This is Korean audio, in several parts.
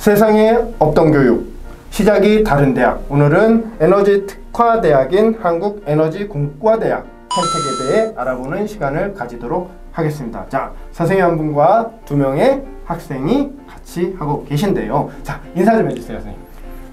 세상에 없던 교육, 시작이 다른 대학. 오늘은 에너지 특화대학인 한국에너지공과대학 켄텍에 대해 알아보는 시간을 가지도록 하겠습니다. 자, 선생님 한 분과 두 명의 학생이 같이 하고 계신데요. 자, 인사 좀 해주세요, 선생님.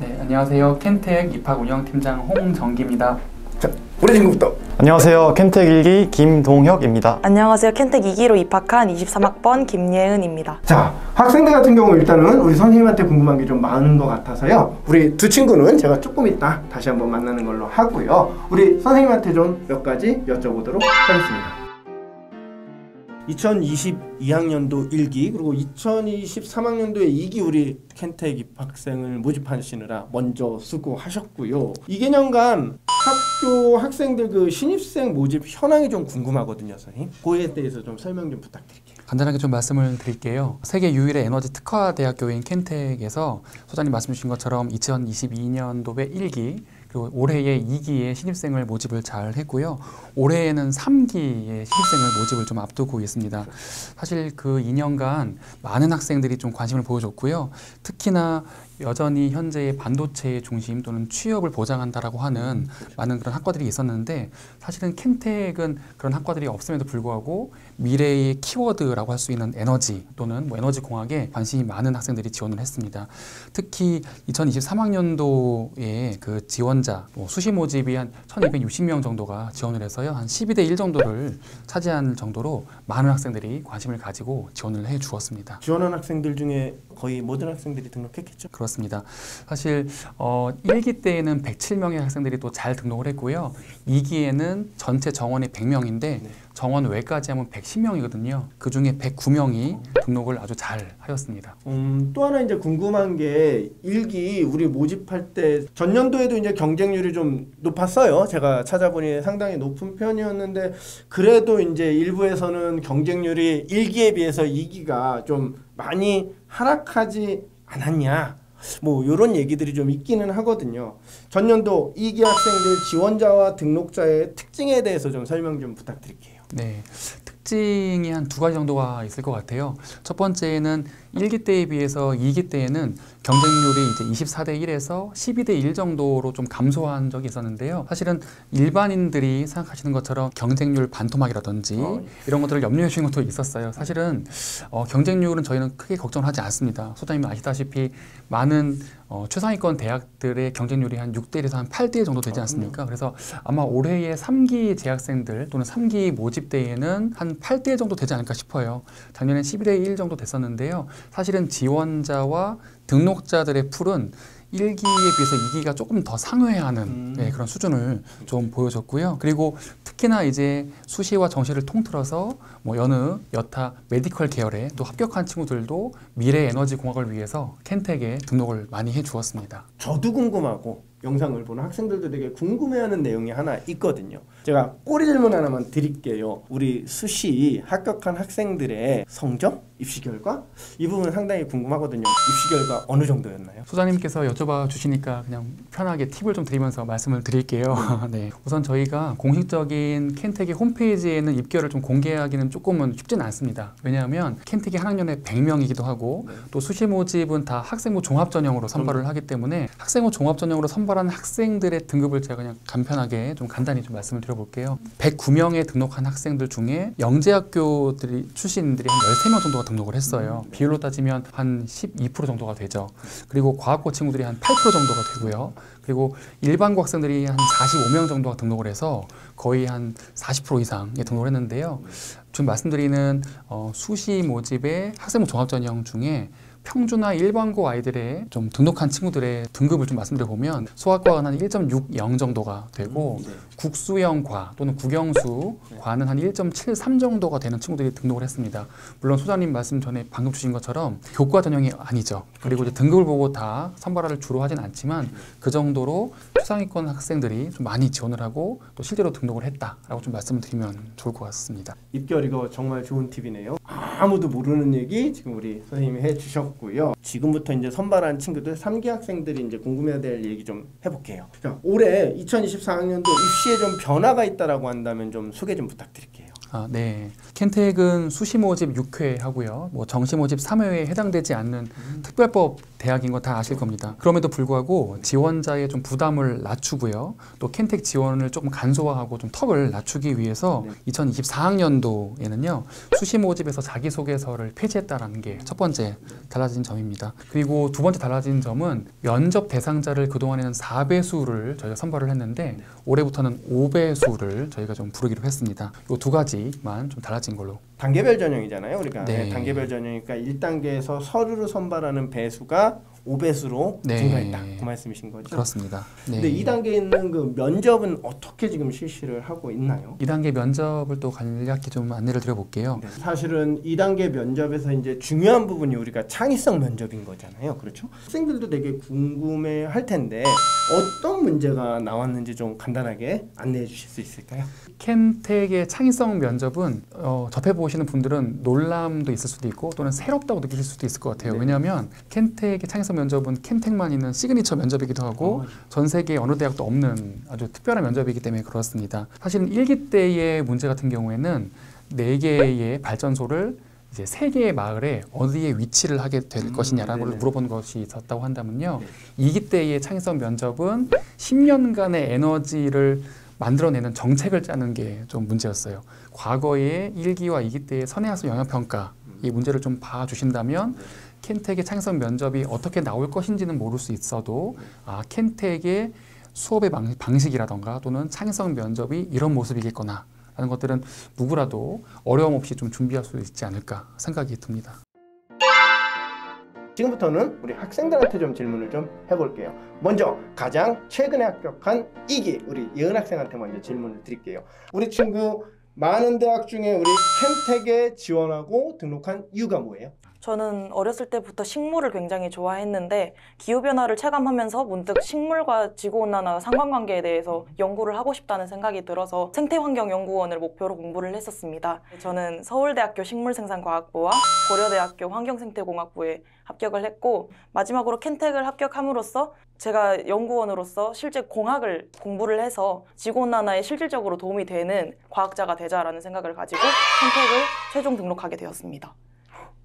네, 안녕하세요. 켄텍 입학운영팀장 홍정기입니다. 자, 우리 친구부터. 안녕하세요. 켄텍 1기 김동혁입니다. 안녕하세요. 켄텍 2기로 입학한 23학번 김예은입니다. 자, 학생들 같은 경우 일단은 우리 선생님한테 궁금한 게 좀 많은 것 같아서요. 우리 두 친구는 제가 조금 이따 다시 한번 만나는 걸로 하고요. 우리 선생님한테 좀 몇 가지 여쭤보도록 하겠습니다. 2022학년도 1기 그리고 2023학년도에 2기 우리 켄텍 입학생을 모집하시느라 먼저 수고하셨고요. 2개년간 학교 학생들 그 신입생 모집 현황이 좀 궁금하거든요, 선생님. 그에 대해서 좀 설명 좀 부탁드릴게요. 간단하게 좀 말씀을 드릴게요. 세계 유일의 에너지 특화 대학교인 켄텍에서 소장님 말씀 주신 것처럼 2022년도에 1기 그리고 올해에 2기의 신입생을 모집을 잘 했고요. 올해에는 3기의 신입생을 모집을 좀 앞두고 있습니다. 사실 그 2년간 많은 학생들이 좀 관심을 보여줬고요. 특히나 여전히 현재의 반도체의 중심 또는 취업을 보장한다라고 하는 많은 그런 학과들이 있었는데 사실은 켄텍은 그런 학과들이 없음에도 불구하고 미래의 키워드라고 할 수 있는 에너지 또는 에너지 공학에 관심이 많은 학생들이 지원을 했습니다. 특히 2023학년도에 그 지원자 수시 모집이 한 1260명 정도가 지원을 해서요. 한 12대 1 정도를 차지한 정도로 많은 학생들이 관심을 가지고 지원을 해 주었습니다. 지원한 학생들 중에 거의 모든 학생들이 등록했겠죠? 그렇습니다. 사실 1기 때에는 107명의 학생들이 또 잘 등록을 했고요. 2기에는 전체 정원이 100명인데 정원 외까지 하면 110명이거든요. 그 중에 109명이 등록을 아주 잘 하였습니다. 또 하나 이제 궁금한 게 1기 우리 모집할 때 전년도에도 이제 경쟁률이 좀 높았어요. 제가 찾아보니 상당히 높은 편이었는데 그래도 이제 일부에서는 경쟁률이 1기에 비해서 2기가 좀 많이 하락하지 않았냐. 뭐 이런 얘기들이 좀 있기는 하거든요. 전년도 2기 학생들 지원자와 등록자의 특징에 대해서 좀 설명 좀 부탁드릴게요. 네, 특징이 한 두 가지 정도가 있을 것 같아요. 첫 번째는 1기 때에 비해서 2기 때에는 경쟁률이 이제 24대 1에서 12대 1 정도로 좀 감소한 적이 있었는데요. 사실은 일반인들이 생각하시는 것처럼 경쟁률 반토막이라든지 이런 것들을 염려해 주신 것도 있었어요. 사실은 경쟁률은 저희는 크게 걱정을 하지 않습니다. 소장님 아시다시피 많은 최상위권 대학들의 경쟁률이 한 6대 1에서 한 8대 1 정도 되지 않습니까? 그래서 아마 올해의 3기 재학생들 또는 3기 모집대에는 한 8대 1 정도 되지 않을까 싶어요. 작년엔 12대 1 정도 됐었는데요. 사실은 지원자와 등록자들의 풀은 1기에 비해서 2기가 조금 더 상회하는 그런 수준을 좀 보여줬고요. 그리고 특히나 이제 수시와 정시를 통틀어서 여느 여타 메디컬 계열에 또 합격한 친구들도 미래 에너지 공학을 위해서 켄텍에 등록을 많이 해 주었습니다. 저도 궁금하고 영상을 보는 학생들도 되게 궁금해하는 내용이 하나 있거든요. 제가 꼬리 질문 하나만 드릴게요. 우리 수시 합격한 학생들의 성적? 입시 결과? 이 부분 상당히 궁금하거든요. 입시 결과 어느 정도였나요? 소장님께서 여쭤봐 주시니까 그냥 편하게 팁을 좀 드리면서 말씀을 드릴게요. 네. 우선 저희가 공식적인 켄텍의 홈페이지에는 입결을 좀 공개하기는 조금은 쉽지는 않습니다. 왜냐하면 켄텍이 한 학년에 100명이기도 하고 또 수시 모집은 다 학생부 종합 전형으로 선발을 하기 때문에 학생부 종합 전형으로 선발한 학생들의 등급을 제가 그냥 간편하게 좀 간단히 좀 말씀을 드려볼게요. 109명에 등록한 학생들 중에 영재학교들이 출신들이 한 13명 정도가 등록을 했어요. 비율로 따지면 한 12% 정도가 되죠. 그리고 과학고 친구들이 한 8% 정도가 되고요. 그리고 일반고 학생들이 한 45명 정도가 등록을 해서 거의 한 40% 이상에 등록을 했는데요. 지금 말씀드리는 수시 모집의 학생부 종합전형 중에 평준화 일반고 아이들의 좀 등록한 친구들의 등급을 좀 말씀드려보면 수학과는 한 1.60 정도가 되고 국수형과 또는 국영수과는 한 1.73 정도가 되는 친구들이 등록을 했습니다. 물론 소장님 말씀 전에 방금 주신 것처럼 교과 전형이 아니죠. 그리고 이제 등급을 보고 다 선발을 주로 하진 않지만 그 정도로 최상위권 학생들이 좀 많이 지원을 하고 또 실제로 등록을 했다라고 좀 말씀을 드리면 좋을 것 같습니다. 입결 이거 정말 좋은 팁이네요. 아무도 모르는 얘기 지금 우리 선생님이 해주셨고요. 지금부터 이제 선발한 친구들 3기 학생들이 이제 궁금해야 될 얘기 좀 해볼게요. 자, 올해 2024학년도 입시에 좀 변화가 있다라고 한다면 좀 소개 좀 부탁드릴게요. 네. 켄텍은 수시 모집 6회 하고요. 뭐 정시 모집 3회에 해당되지 않는 특별법 대학인 거 다 아실 겁니다. 그럼에도 불구하고 지원자의 좀 부담을 낮추고요. 또 켄텍 지원을 조금 간소화하고 좀 턱을 낮추기 위해서 2024학년도에는요. 수시 모집에서 자기소개서를 폐지했다라는 게 첫 번째 달라진 점입니다. 그리고 두 번째 달라진 점은 면접 대상자를 그동안에는 4배수를 저희가 선발을 했는데 올해부터는 5배수를 저희가 좀 부르기로 했습니다. 이 두 가지만 좀 달라진 걸로. 단계별 전형이잖아요. 우리가 네. 단계별 전형이니까 1단계에서 서류를 선발하는 배수가 5배수로 네. 증가했다. 그 말씀이신 거죠? 그렇습니다. 네. 근데 2단계에 있는 그 면접은 어떻게 지금 실시를 하고 있나요? 2단계 면접을 또 간략히 좀 안내를 드려볼게요. 네, 사실은 2단계 면접에서 이제 중요한 부분이 우리가 창의성 면접인 거잖아요. 그렇죠? 학생들도 되게 궁금해 할 텐데 어떤 문제가 나왔는지 좀 간단하게 안내해 주실 수 있을까요? 켄텍의 창의성 면접은 접해보시는 분들은 놀람도 있을 수도 있고 또는 새롭다고 느끼실 수도 있을 것 같아요. 네. 왜냐하면 켄텍의 창의성 면접은 켄텍만 있는 시그니처 면접이기도 하고 전 세계 어느 대학도 없는 아주 특별한 면접이기 때문에 그렇습니다. 사실은 1기 때의 문제 같은 경우에는 4개의 발전소를 이제 3개의 마을에 어디에 위치를 하게 될 것이냐라고 네네. 물어본 것이 있었다고 한다면요. 네. 2기 때의 창의성 면접은 10년간의 에너지를 만들어내는 정책을 짜는 게 좀 문제였어요. 과거에 1기와 2기 때의 선행학습 영역평가 이 문제를 좀 봐주신다면 켄텍의 창의성 면접이 어떻게 나올 것인지는 모를 수 있어도 켄텍의 수업의 방식이라던가 또는 창의성 면접이 이런 모습이겠거나 라는 것들은 누구라도 어려움 없이 좀 준비할 수 있지 않을까 생각이 듭니다. 지금부터는 우리 학생들한테 좀 질문을 좀 해볼게요. 먼저 가장 최근에 합격한 2기 우리 예은 학생한테 먼저 질문을 드릴게요. 우리 친구 많은 대학 중에 우리 켄텍에 지원하고 등록한 이유가 뭐예요? 저는 어렸을 때부터 식물을 굉장히 좋아했는데 기후변화를 체감하면서 문득 식물과 지구온난화 상관관계에 대해서 연구를 하고 싶다는 생각이 들어서 생태환경연구원을 목표로 공부를 했었습니다. 저는 서울대학교 식물생산과학부와 고려대학교 환경생태공학부에 합격을 했고 마지막으로 켄텍을 합격함으로써 제가 연구원으로서 실제 공학을 공부를 해서 지구온난화에 실질적으로 도움이 되는 과학자가 되자라는 생각을 가지고 켄텍을 최종 등록하게 되었습니다.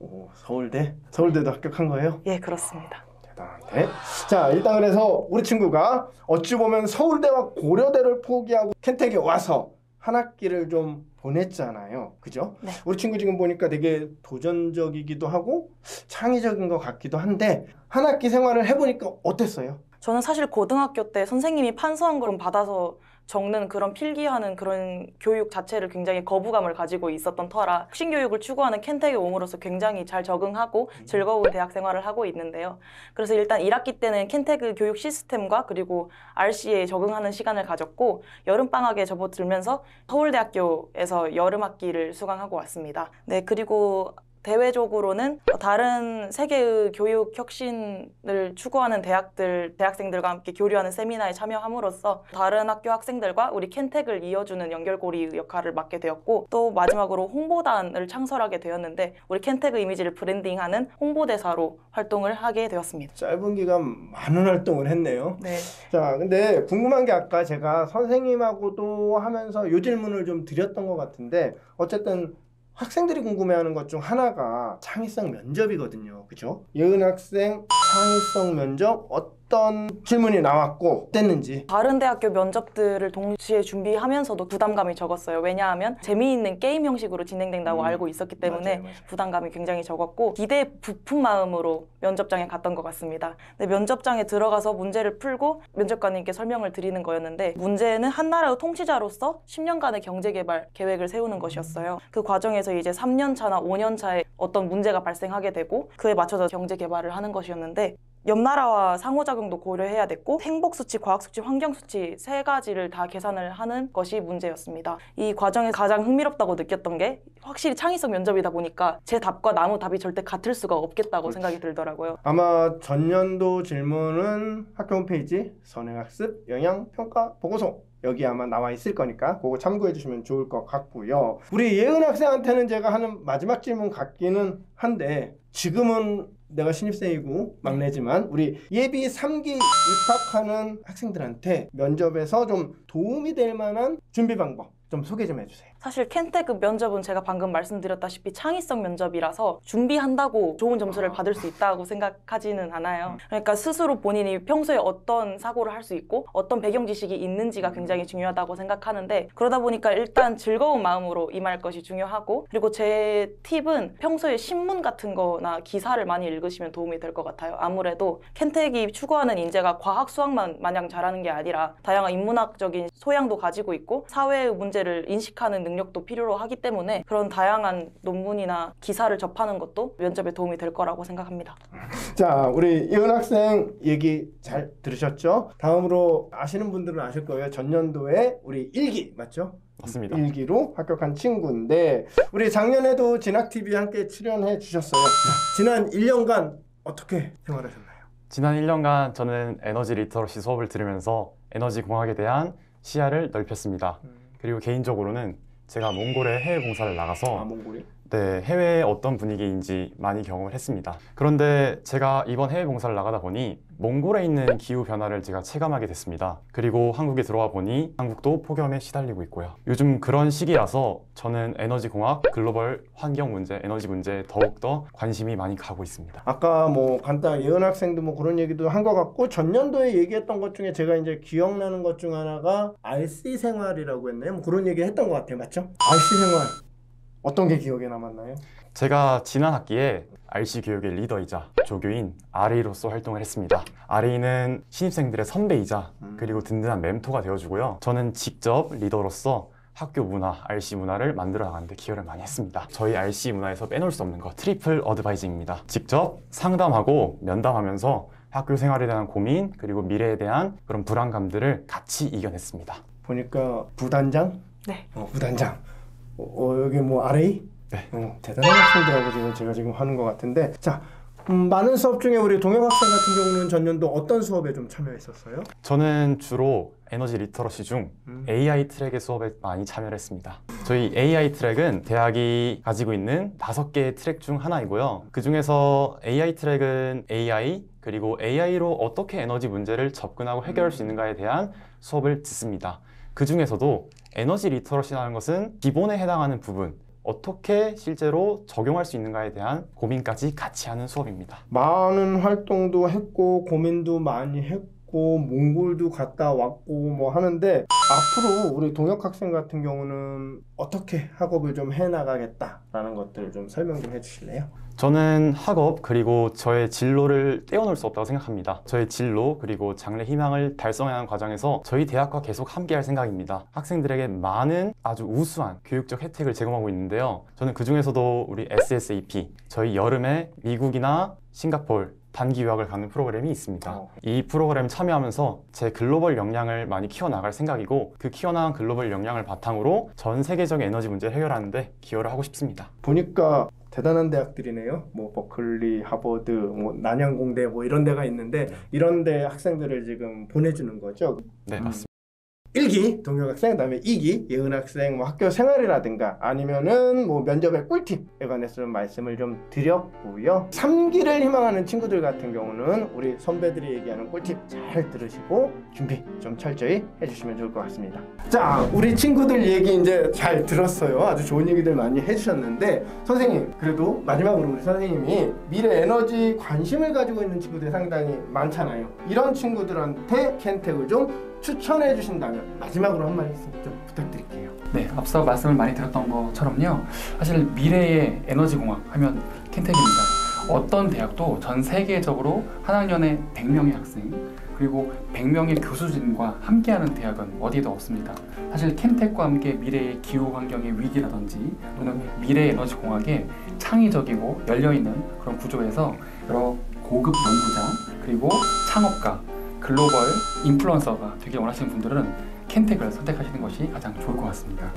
오, 서울대도 합격한 거예요? 예, 그렇습니다. 대단한데. 자, 일단 그래서 우리 친구가 어찌 보면 서울대와 고려대를 포기하고 켄텍에 와서 한 학기를 좀 보냈잖아요. 그죠? 네. 우리 친구 지금 보니까 되게 도전적이기도 하고 창의적인 것 같기도 한데 한 학기 생활을 해보니까 어땠어요? 저는 사실 고등학교 때 선생님이 판서한 걸 받아서 적는 그런 필기하는 그런 교육 자체를 굉장히 거부감을 가지고 있었던 터라 혁신교육을 추구하는 켄텍에 옴으로써 굉장히 잘 적응하고 즐거운 대학 생활을 하고 있는데요. 그래서 일단 1학기 때는 켄텍 교육 시스템과 그리고 RC에 적응하는 시간을 가졌고 여름방학에 접어들면서 서울대학교에서 여름학기를 수강하고 왔습니다. 네, 그리고 대외적으로는 다른 세계의 교육 혁신을 추구하는 대학생들과 함께 교류하는 세미나에 참여함으로써 다른 학교 학생들과 우리 켄텍을 이어주는 연결고리 역할을 맡게 되었고 또 마지막으로 홍보단을 창설하게 되었는데 우리 켄텍의 이미지를 브랜딩하는 홍보대사로 활동을 하게 되었습니다. 짧은 기간 많은 활동을 했네요. 네. 자, 근데 궁금한 게 아까 제가 선생님하고도 하면서 이 질문을 좀 드렸던 것 같은데 어쨌든 학생들이 궁금해하는 것 중 하나가 창의성 면접이거든요. 그죠? 예은 학생 창의성 면접 어떤 질문이 나왔고 어땠는지. 다른 대학교 면접들을 동시에 준비하면서도 부담감이 적었어요. 왜냐하면 재미있는 게임 형식으로 진행된다고 알고 있었기 때문에 맞아요. 부담감이 굉장히 적었고 기대에 부푼 마음으로 면접장에 갔던 것 같습니다. 근데 면접장에 들어가서 문제를 풀고 면접관님께 설명을 드리는 거였는데 문제는 한 나라의 통치자로서 10년간의 경제개발 계획을 세우는 것이었어요. 그 과정에서 이제 3년 차나 5년 차에 어떤 문제가 발생하게 되고 그에 맞춰서 경제개발을 하는 것이었는데 옆 나라와 상호작용도 고려해야 됐고 행복수치, 과학수치, 환경수치 세 가지를 다 계산을 하는 것이 문제였습니다. 이 과정에서 가장 흥미롭다고 느꼈던 게 확실히 창의성 면접이다 보니까 제 답과 남의 답이 절대 같을 수가 없겠다고 생각이 들더라고요. 아마 전년도 질문은 학교 홈페이지 선행학습 영양평가 보고서 여기 아마 나와 있을 거니까 그거 참고해 주시면 좋을 것 같고요. 우리 예은 학생한테는 제가 하는 마지막 질문 같기는 한데 지금은 내가 신입생이고 막내지만 우리 예비 3기 입학하는 학생들한테 면접에서 좀 도움이 될 만한 준비 방법 좀 소개 좀 해주세요. 사실 켄테크 면접은 제가 방금 말씀드렸다시피 창의성 면접이라서 준비한다고 좋은 점수를 받을 수 있다고 생각하지는 않아요. 그러니까 스스로 본인이 평소에 어떤 사고를 할 수 있고 어떤 배경 지식이 있는지가 굉장히 중요하다고 생각하는데, 그러다 보니까 일단 즐거운 마음으로 임할 것이 중요하고, 그리고 제 팁은 평소에 신문 같은 거나 기사를 많이 읽으시면 도움이 될 것 같아요. 아무래도 켄텍이 추구하는 인재가 과학 수학만 마냥 잘하는 게 아니라 다양한 인문학적인 소양도 가지고 있고 사회의 문제를 인식하는 능력도 필요로 하기 때문에 그런 다양한 논문이나 기사를 접하는 것도 면접에 도움이 될 거라고 생각합니다. 자, 우리 이은 학생 얘기 잘 들으셨죠? 다음으로 아시는 분들은 아실 거예요. 전년도에 우리 1기 맞죠? 맞습니다. 1기로 합격한 친구인데 우리 작년에도 진학TV에 함께 출연해 주셨어요. 자, 지난 1년간 어떻게 생활하셨나요? 지난 1년간 저는 에너지 리터러시 수업을 들으면서 에너지 공학에 대한 시야를 넓혔습니다. 그리고 개인적으로는 제가 몽골에 해외 봉사를 나가서 몽골이? 네, 해외의 어떤 분위기인지 많이 경험을 했습니다. 그런데 제가 이번 해외 봉사를 나가다 보니 몽골에 있는 기후 변화를 제가 체감하게 됐습니다. 그리고 한국에 들어와 보니 한국도 폭염에 시달리고 있고요. 요즘 그런 시기라서 저는 에너지 공학, 글로벌 환경 문제, 에너지 문제에 더욱더 관심이 많이 가고 있습니다. 아까 뭐 간단 예은 학생도 뭐 그런 얘기도 한 것 같고, 전년도에 얘기했던 것 중에 제가 이제 기억나는 것 중 하나가 RC 생활이라고 했나요? 뭐 그런 얘기 했던 것 같아요. 맞죠? RC 생활 어떤 게 기억에 남았나요? 제가 지난 학기에 RC 교육의 리더이자 조교인 RA로서 활동을 했습니다. RA는 신입생들의 선배이자 그리고 든든한 멘토가 되어주고요. 저는 직접 리더로서 학교 문화, RC 문화를 만들어 나가는데 기여를 많이 했습니다. 저희 RC 문화에서 빼놓을 수 없는 거 트리플 어드바이징입니다. 직접 상담하고 면담하면서 학교 생활에 대한 고민 그리고 미래에 대한 그런 불안감들을 같이 이겨냈습니다. 보니까 부단장? 네. 부단장. 여기 뭐 RA? 네. 대단한 학생들하고 제가 지금 하는 것 같은데, 자, 많은 수업 중에 우리 동혁 학생 같은 경우는 전년도 어떤 수업에 좀 참여했었어요? 저는 주로 에너지 리터러시 중 AI 트랙의 수업에 많이 참여를 했습니다. 저희 AI 트랙은 대학이 가지고 있는 5개의 트랙 중 하나이고요. 그 중에서 AI 트랙은 AI, 그리고 AI로 어떻게 에너지 문제를 접근하고 해결할 수 있는가에 대한 수업을 듣습니다. 그 중에서도 에너지 리터러시라는 것은 기본에 해당하는 부분, 어떻게 실제로 적용할 수 있는가에 대한 고민까지 같이 하는 수업입니다. 많은 활동도 했고 고민도 많이 했고 몽골도 갔다 왔고 뭐 하는데, 앞으로 우리 동혁 학생 같은 경우는 어떻게 학업을 좀 해나가겠다라는 것들을 좀 설명 좀 해주실래요? 저는 학업 그리고 저의 진로를 떼어놓을 수 없다고 생각합니다. 저의 진로 그리고 장래 희망을 달성하는 과정에서 저희 대학과 계속 함께할 생각입니다. 학생들에게 많은 아주 우수한 교육적 혜택을 제공하고 있는데요. 저는 그 중에서도 우리 SSAP, 저희 여름에 미국이나 싱가포르 단기 유학을 가는 프로그램이 있습니다. 이 프로그램 참여하면서 제 글로벌 역량을 많이 키워나갈 생각이고, 그 키워나간 글로벌 역량을 바탕으로 전 세계적인 에너지 문제를 해결하는 데 기여를 하고 싶습니다. 보니까 대단한 대학들이네요. 뭐 버클리, 하버드, 뭐 난양공대 뭐 이런 데가 있는데 이런 데 학생들을 지금 보내주는 거죠? 네, 맞습니다. 1기 동혁 학생, 그다음에 2기 예은 학생, 뭐 학교 생활이라든가 아니면은 뭐 면접의 꿀팁에 관해서 좀 말씀을 좀 드렸고요. 3기를 희망하는 친구들 같은 경우는 우리 선배들이 얘기하는 꿀팁 잘 들으시고 준비 좀 철저히 해주시면 좋을 것 같습니다. 자, 우리 친구들 얘기 이제 잘 들었어요. 아주 좋은 얘기들 많이 해주셨는데, 선생님 그래도 마지막으로 우리 선생님이 미래 에너지 관심을 가지고 있는 친구들이 상당히 많잖아요. 이런 친구들한테 켄텍을 좀 추천해 주신다면 마지막으로 한 말씀 좀 부탁드릴게요. 네, 앞서 말씀을 많이 드렸던 것처럼요. 사실 미래의 에너지 공학 하면 켄텍입니다. 어떤 대학도 전 세계적으로 한 학년에 100명의 학생 그리고 100명의 교수진과 함께하는 대학은 어디에도 없습니다. 사실 켄텍과 함께 미래의 기후 환경의 위기라든지 또는 미래 에너지 공학의 창의적이고 열려있는 그런 구조에서 여러 고급 연구자 그리고 창업가 글로벌 인플루언서가 되길 원하시는 분들은 켄텍을 선택하시는 것이 가장 좋을 것 같습니다.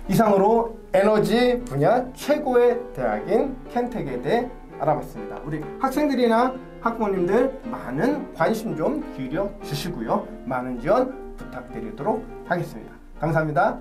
이상으로 에너지 분야 최고의 대학인 켄텍에 대해 알아봤습니다. 우리 학생들이나 학부모님들 많은 관심 좀 기울여 주시고요. 많은 지원 부탁드리도록 하겠습니다. 감사합니다.